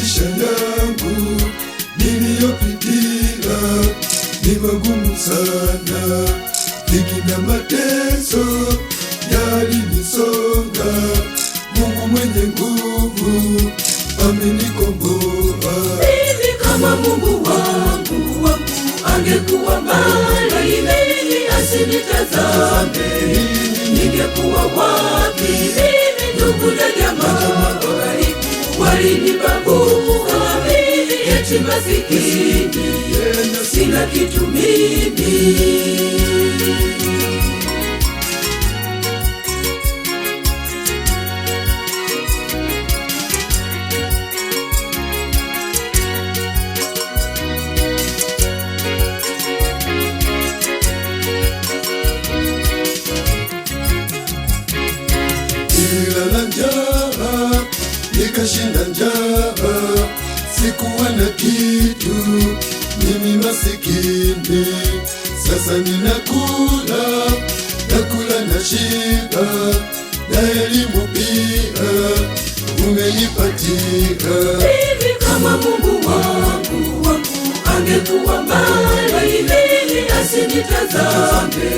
maisha yangu niliyopitia ni magumu sana, dhiki na mateso yalinisonga. Mungu mwenye nguvu amenikomboa. Hivi kama Mungu wangu angekuwa mbali mimi asinitazame, ningekuwa wapi? Mimi ndugu na jamaa walinibagua, mimi eti masikini, sina kitu mimi. Nililala njaa, nikashinda njaa, sikuwa na kitu, mimi masikini. Sasa ninakula, nakula na shiba, na elimu pia umenipatia. Hivi kama Mungu wangu angekuwa mbali mimi asinitazame,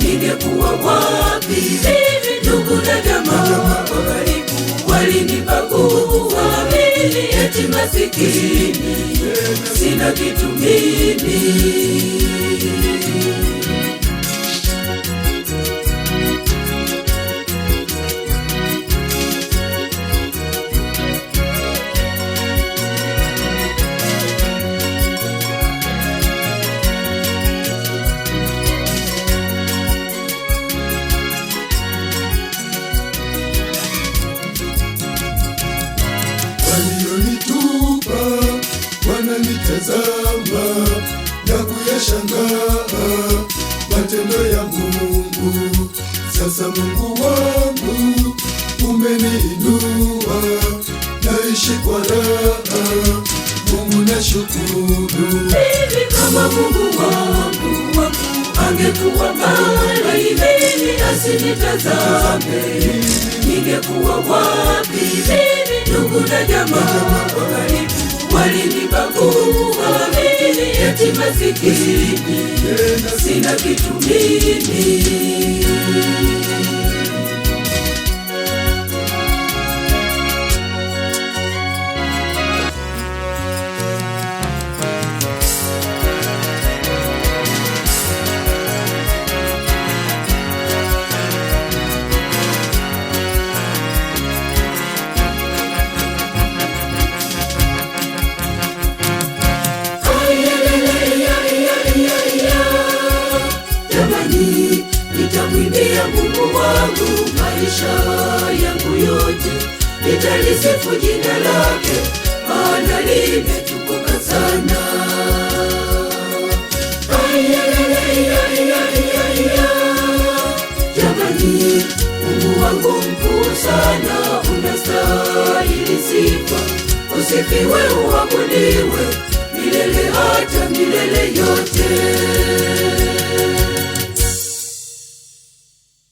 ningekuwa wapi? Mimi ndugu na jamaa walinibagua, mimi eti masikini, sina kitu mimi. Walionitupa wananitazama na kuyashangaa matendo ya Mungu. Sasa Mungu wangu umeniinua, naishi kwa raha, Mungu nashukuru. Hivi kama Mungu wangu angekuwa mbali mimi asinitazame, ningekuwa wapi? Mimi ndugu na jamaa walinibagua, mimi eti masikini, sina kitu mimi. Nitamwimbia Mungu wangu maisha yangu yote, nitalisifu jina lake, maana limetukuka sana. Jamani, Mungu wangu mkuu sana, unastahili sifa. Usifiwe, uabudiwe milele hata milele.